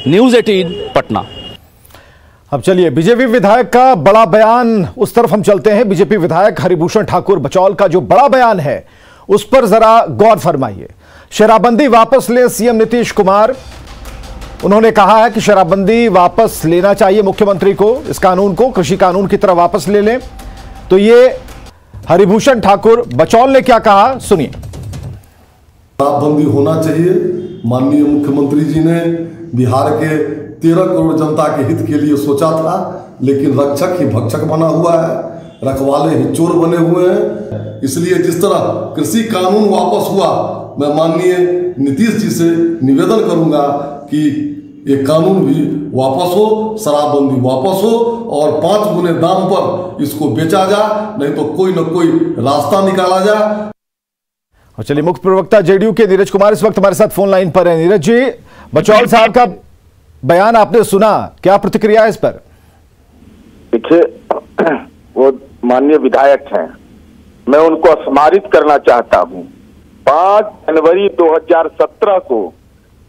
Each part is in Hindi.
न्यूज़ 18 पटना। अब चलिए बीजेपी विधायक का बड़ा बयान, उस तरफ हम चलते हैं। बीजेपी विधायक हरिभूषण ठाकुर बचौल का जो बड़ा बयान है उस पर जरा गौर फरमाइए। शराबबंदी वापस ले सीएम नीतीश कुमार। उन्होंने कहा है कि शराबबंदी वापस लेना चाहिए मुख्यमंत्री को, इस कानून को कृषि कानून की तरह वापस ले लें। तो ये हरिभूषण ठाकुर बचौल ने क्या कहा, सुनिए। शराबबंदी होना चाहिए। माननीय मुख्यमंत्री जी ने बिहार के 13 करोड़ जनता के हित के लिए सोचा था, लेकिन रक्षक ही भक्षक बना हुआ है, रखवाले ही चोर बने हुए हैं। इसलिए जिस तरह कृषि कानून वापस हुआ, मैं माननीय नीतीश जी से निवेदन करूंगा कि ये कानून भी वापस हो, शराबबंदी वापस हो और 5 गुने दाम पर इसको बेचा जाए, नहीं तो कोई न कोई रास्ता निकाला जाए। और चलिए मुख्य प्रवक्ता जेडीयू के नीरज कुमार इस वक्त हमारे साथ फोन लाइन पर है। नीरज जी, बचौल साहब का बयान आपने सुना, क्या प्रतिक्रिया है इस पर? देखिए, वो माननीय विधायक हैं, मैं उनको सम्मानित करना चाहता हूं। 5 जनवरी 2017 को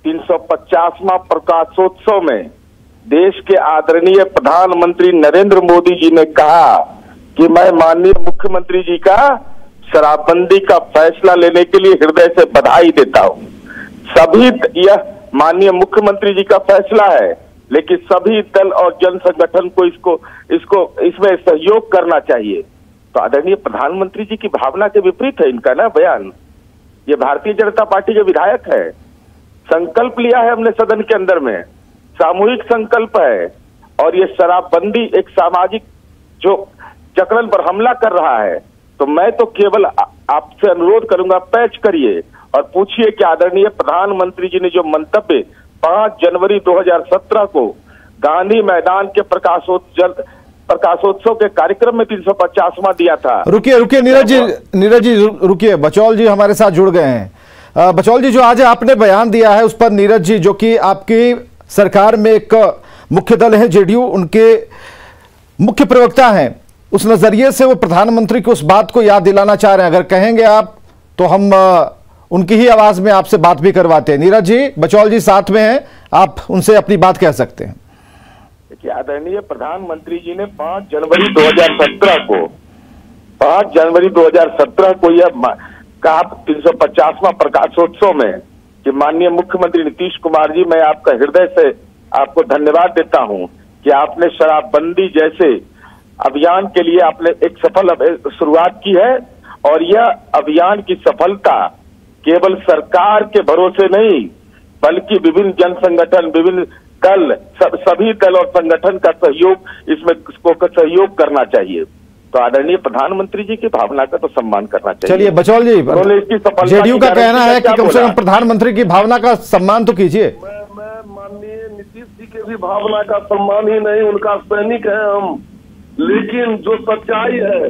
350वां प्रकाशोत्सव में देश के आदरणीय प्रधानमंत्री नरेंद्र मोदी जी ने कहा कि मैं माननीय मुख्यमंत्री जी का शराबबंदी का फैसला लेने के लिए हृदय से बधाई देता हूं। सभी, यह माननीय मुख्यमंत्री जी का फैसला है, लेकिन सभी दल और जन संगठन को इसमें सहयोग करना चाहिए। तो आदरणीय प्रधानमंत्री जी की भावना के विपरीत है इनका ना बयान। ये भारतीय जनता पार्टी के विधायक है, संकल्प लिया है हमने सदन के अंदर में, सामूहिक संकल्प है। और ये शराबबंदी एक सामाजिक जो जकड़न पर हमला कर रहा है, तो मैं तो केवल आपसे अनुरोध करूंगा, पैच करिए और पूछिए कि आदरणीय प्रधानमंत्री जी ने जो मंतव्य 5 जनवरी 2017 को गांधी मैदान के प्रकाशोत्सव के कार्यक्रम में 350वां दिया था। रुकिए नीरज जी रुकिए, बचौल जी हमारे साथ जुड़ गए हैं। बचौल जी, जो आज आपने बयान दिया है उस पर नीरज जी, जो कि आपकी सरकार में एक मुख्य दल है जेडीयू, उनके मुख्य प्रवक्ता हैं, उस नजरिए से वो प्रधानमंत्री को उस बात को याद दिलाना चाह रहे हैं। अगर कहेंगे आप तो हम उनकी ही आवाज में आपसे बात भी करवाते हैं। नीरज जी, बचौल जी साथ में हैं, आप उनसे अपनी बात कह सकते हैं। देखिए, आदरणीय प्रधानमंत्री जी ने 5 जनवरी 2017 को यह कहा 350वां प्रकाशोत्सव में कि माननीय मुख्यमंत्री नीतीश कुमार जी, मैं आपका हृदय से आपको धन्यवाद देता हूं कि आपने शराबबंदी जैसे अभियान के लिए आपने एक सफल शुरुआत की है। और यह अभियान की सफलता केवल सरकार के भरोसे नहीं, बल्कि विभिन्न जन संगठन, विभिन्न दल, सभी दल और संगठन का सहयोग, इसमें सहयोग करना चाहिए। तो आदरणीय प्रधानमंत्री जी की भावना का तो सम्मान करना चाहिए। चलिए बचौल जी, जेडीयू का कहना है कि कम से कम प्रधानमंत्री की भावना का सम्मान तो कीजिए। मैं माननीय नीतीश जी के भी भावना का सम्मान ही नहीं, उनका सैनिक है हम। लेकिन जो सच्चाई है,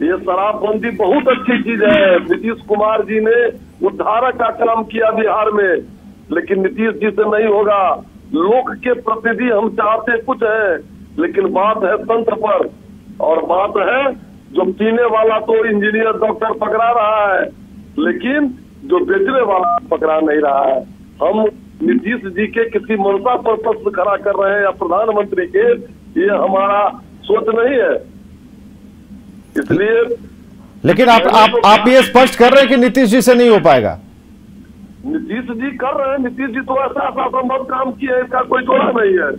ये शराबबंदी बहुत अच्छी चीज है। नीतीश कुमार जी ने उद्धारक का काम किया बिहार में, लेकिन नीतीश जी से नहीं होगा। लोक के प्रतिनिधि हम चाहते कुछ है, लेकिन बात है तंत्र पर, और बात है जो पीने वाला तो इंजीनियर डॉक्टर पकड़ा रहा है, लेकिन जो बेचने वाला पकड़ा नहीं रहा है। हम नीतीश जी के किसी मंशा पर प्रश्न खड़ा कर रहे हैं या प्रधानमंत्री के, ये हमारा सोच नहीं है। इसलिए लेकिन आप ये स्पष्ट कर रहे हैं कि नीतीश जी से नहीं हो पाएगा। नीतीश जी कर रहे हैं, नीतीश जी तो ऐसा असंभव काम किए हैं, इसका कोई जोड़ा नहीं है।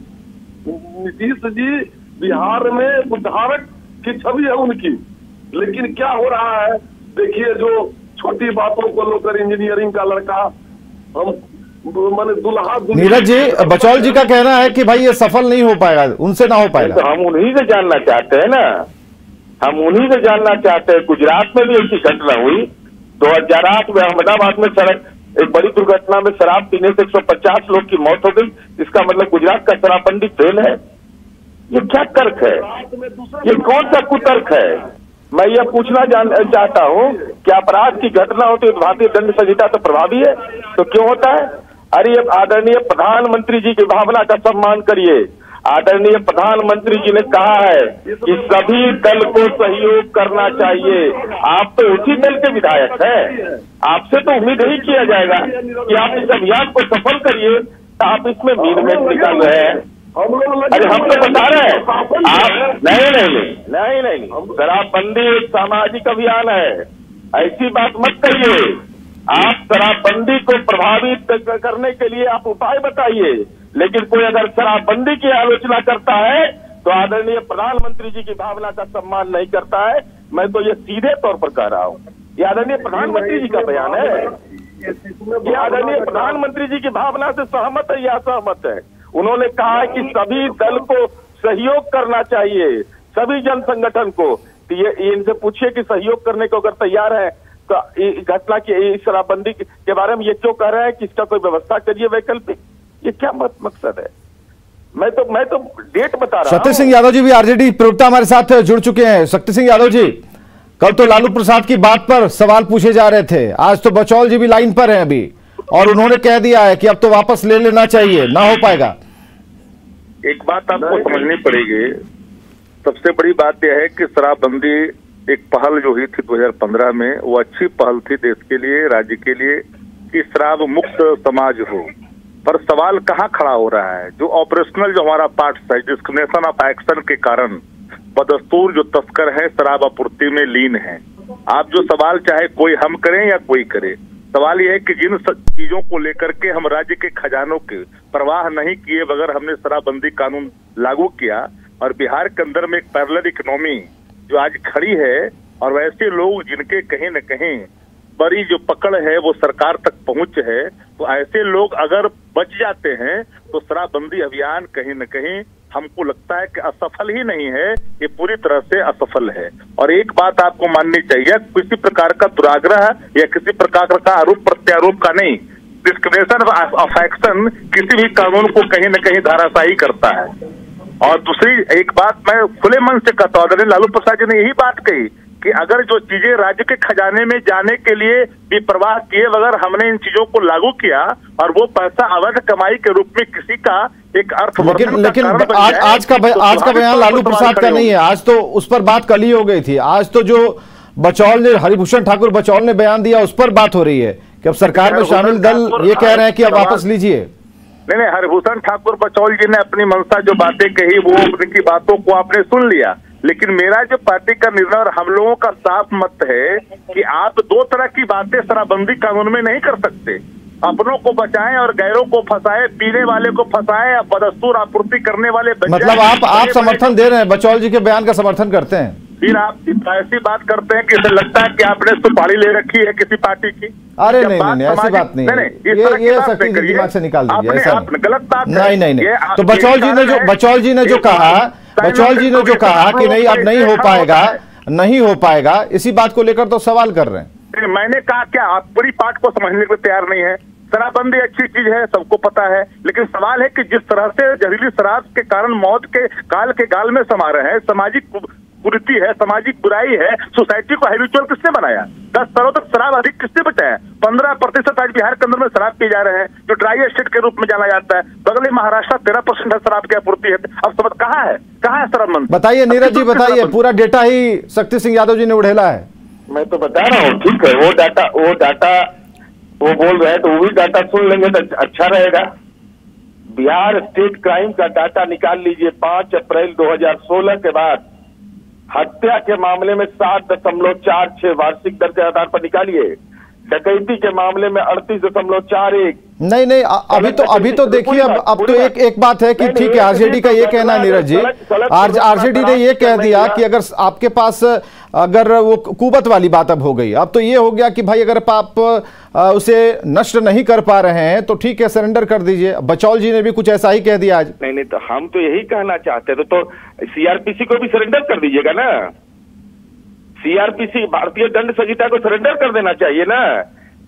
नीतीश जी बिहार में उद्धारक की छवि है उनकी, लेकिन क्या हो रहा है देखिए, जो छोटी बातों को लेकर इंजीनियरिंग का लड़का, हम माने दुल्हा। नीरज जी, बचौल जी का कहना है कि भाई ये सफल नहीं हो पाएगा, उनसे ना हो पाएगा। तो हम उन्हीं से जानना चाहते हैं ना, हम उन्हीं से जानना चाहते हैं। गुजरात में भी ऐसी घटना हुई 2008 में, अहमदाबाद में सड़क एक बड़ी दुर्घटना में शराब पीने से 150 लोग की मौत हो गई। इसका मतलब गुजरात का शराबबंदी फेल है? ये क्या तर्क है? ये कौन सा कुतर्क है? मैं यह पूछना चाहता हूँ कि अपराध की घटना होती है तो भारतीय दंड संहिता तो प्रभावी है, तो क्यों होता है? अरे आदरणीय प्रधानमंत्री जी की भावना का सम्मान करिए। आदरणीय प्रधानमंत्री जी ने कहा है कि सभी दल को सहयोग करना चाहिए। आप तो उसी दल के विधायक हैं, आपसे तो उम्मीद नहीं किया जाएगा कि आप इस अभियान को सफल करिए। आप इसमें मीनमेट निकाल रहे हैं। अरे हम तो बता रहे हैं आप नहीं, शराबबंदी एक सामाजिक अभियान है, ऐसी बात मत कहिए। आप शराबबंदी को प्रभावित करने के लिए आप उपाय बताइए, लेकिन कोई अगर शराबबंदी की आलोचना करता है तो आदरणीय प्रधानमंत्री जी की भावना का सम्मान नहीं करता है। मैं तो ये सीधे तौर पर कह रहा हूँ, ये आदरणीय प्रधानमंत्री जी का बयान है, ये आदरणीय प्रधानमंत्री जी की भावना से सहमत है या असहमत है। उन्होंने कहा है कि सभी दल को सहयोग करना चाहिए, सभी जन संगठन को। तो ये इनसे पूछिए कि सहयोग करने को अगर तैयार है तो घटना की शराबबंदी के बारे में ये क्यों कह रहे हैं कि इसका कोई व्यवस्था करिए वैकल्पिक, ये क्या मकसद है? मैं तो डेट बता रहा हूं। शक्ति सिंह यादव जी भी आरजेडी प्रवक्ता हमारे साथ जुड़ चुके हैं। शक्ति सिंह यादव जी, कल तो लालू प्रसाद की बात पर सवाल पूछे जा रहे थे, आज तो बचौल जी भी लाइन पर हैं अभी, और उन्होंने कह दिया है कि अब तो वापस ले लेना चाहिए, ना हो पाएगा। एक बात आपको समझनी पड़ेगी, सबसे बड़ी बात यह है कि शराबबंदी एक पहल जो हुई थी 2015 में, वो अच्छी पहल थी देश के लिए, राज्य के लिए, कि शराब मुक्त समाज हो। पर सवाल कहाँ खड़ा हो रहा है? जो ऑपरेशनल जो हमारा पार्ट है, डिस्क्रिमिनेशन ऑफ एक्शन के कारण बदस्तूर जो तस्कर है शराब आपूर्ति में लीन है। आप जो सवाल चाहे कोई हम करें या कोई करे, सवाल यह है कि जिन चीजों को लेकर के हम राज्य के खजानों के परवाह नहीं किए बगैर हमने शराबबंदी कानून लागू किया, और बिहार के अंदर में एक पैरेलल इकोनॉमी जो आज खड़ी है, और वैसे लोग जिनके कहीं न कहीं बड़ी जो पकड़ है वो सरकार तक पहुंच है, तो ऐसे लोग अगर बच जाते हैं तो शराबबंदी अभियान कहीं न कहीं हमको लगता है कि असफल ही नहीं है, ये पूरी तरह से असफल है। और एक बात आपको माननी चाहिए, किसी प्रकार का दुराग्रह या किसी प्रकार का आरोप प्रत्यारोप का नहीं, डिस्क्रिमिनेशन ऑफ एक्शन किसी भी कानून को कहीं न कहीं धाराशाही करता है। और दूसरी एक बात मैं खुले मन से कहता हूँ, लालू प्रसाद जी ने यही बात कही कि अगर जो चीजें राज्य के खजाने में जाने के लिए भी परवाह किए बगैर हमने इन चीजों को लागू किया और वो पैसा अवैध कमाई के रूप में किसी का एक लेकिन आज का बयान लालू प्रसाद का नहीं है, आज तो उस पर बात कल ही हो गई थी। आज तो जो बचौल ने, हरिभूषण ठाकुर बचौल ने बयान दिया उस पर बात हो रही है कि अब सरकार में शामिल दल ये कह रहे हैं कि अब वापस लीजिए। नहीं, हरिभूषण ठाकुर बचौल जी ने अपनी मनसा जो बातें कही वो उनकी बातों को आपने सुन लिया, लेकिन मेरा जो पार्टी का निर्णय और हम लोगों का साफ मत है कि आप दो तरह की बातें शराबबंदी कानून में नहीं कर सकते। अपनों को बचाएं और गैरों को फंसाएं, पीने वाले को फंसाएं, बदस्तूर आपूर्ति करने वाले मतलब आप समर्थन दे रहे हैं, बचौल जी के बयान का समर्थन करते हैं? फिर आप ऐसी बात करते हैं कि इसे लगता है कि आपने सुपारी ले रखी है किसी पार्टी की। अरे नहीं, ऐसी बात नहीं, ये शक्ति जी दिमाग से निकाल दीजिए, ऐसा गलत बात नहीं। तो बचौल जी ने जो कहा कि नहीं अब नहीं हो पाएगा, इसी बात को लेकर तो सवाल कर रहे हैं। मैंने कहा क्या आप पूरी बात को समझने के लिए तैयार नहीं है? शराबबंदी अच्छी चीज है, सबको पता है, लेकिन सवाल है कि जिस तरह से जहरीली शराब के कारण मौत के गाल में समा रहे हैं, सामाजिक कुरीति है, सामाजिक बुराई है, सोसाइटी को हैबिचुअल किसने बनाया? 10 सालों तक शराब अधिक किसने बचाया? 15% आज बिहार के अंदर में शराब पी जा रहे हैं, जो ड्राई स्टेट के रूप में जाना जाता है। बगल में महाराष्ट्र 13% शराब की आपूर्ति है। अब समझ कहाँ है शराब? बताइए नीरज जी, बताइए, पूरा डेटा ही शक्ति सिंह यादव जी ने उड़ेला है। मैं तो बता रहा हूँ, ठीक है, वो डाटा वो बोल रहे हैं तो वो भी डाटा सुन लेंगे तो अच्छा रहेगा। बिहार स्टेट क्राइम का डाटा निकाल लीजिए। 5 अप्रैल 2016 के बाद हत्या के मामले में 7.46 वार्षिक दर के आधार पर निकालिए। डकैती के मामले में 38.41। नहीं, अभी तो देखिए, अब तो एक बात है कि ठीक है, आरजेडी का ये कहना है नीरज जी, आरजेडी ने ये कह दिया कि अगर आपके पास अगर वो कुबत वाली बात अब हो गई, अब तो ये हो गया कि भाई अगर आप उसे नष्ट नहीं कर पा रहे हैं तो ठीक है, सरेंडर कर दीजिए। बचौल जी ने भी कुछ ऐसा ही कह दिया आज। नहीं, तो हम तो यही कहना चाहते थे, तो सीआरपीसी को भी सरेंडर कर दीजिएगा ना। सीआरपीसी भारतीय दंड संहिता को सरेंडर कर देना चाहिए ना,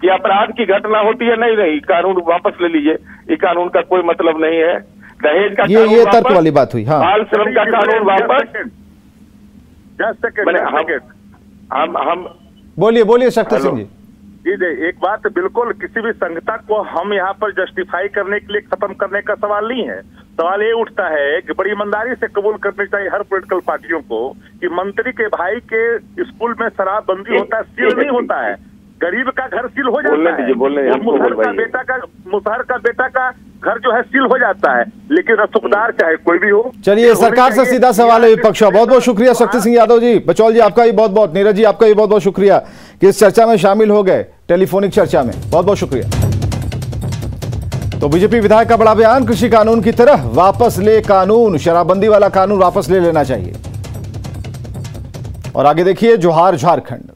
कि अपराध की घटना होती है, नहीं कानून वापस ले लीजिए, ये कानून का कोई मतलब नहीं है। दहेज का ये तर्क वाली बात हुई। हाँ, बाल श्रम का कानून वापस। हम बोलिए शक्ति सिंह जी। जी, एक बात बिल्कुल, किसी भी संहिता को हम यहाँ पर जस्टिफाई करने के लिए, खत्म करने का सवाल नहीं है। सवाल ये उठता है कि बड़ी ईमानदारी से कबूल करनी चाहिए हर पॉलिटिकल पार्टियों को कि मंत्री के भाई के स्कूल में शराबबंदी होता है, सील नहीं होता है। गरीब का घर सील हो जाता है। मुसहर का बेटा का घर जो है सील हो जाता है, लेकिन रसूखदार चाहे कोई भी हो। चलिए, सरकार से सीधा सवाल है विपक्ष का। बहुत बहुत शुक्रिया शक्ति सिंह यादव जी, बचौल जी आपका ही बहुत बहुत, नीरज जी आपका ही बहुत बहुत शुक्रिया कि इस चर्चा में शामिल हो गए, टेलीफोनिक चर्चा में, बहुत बहुत शुक्रिया। तो बीजेपी विधायक का बड़ा बयान, कृषि कानून की तरह वापस ले कानून, शराबबंदी वाला कानून वापस ले लेना चाहिए। और आगे देखिए, जोहार झारखंड।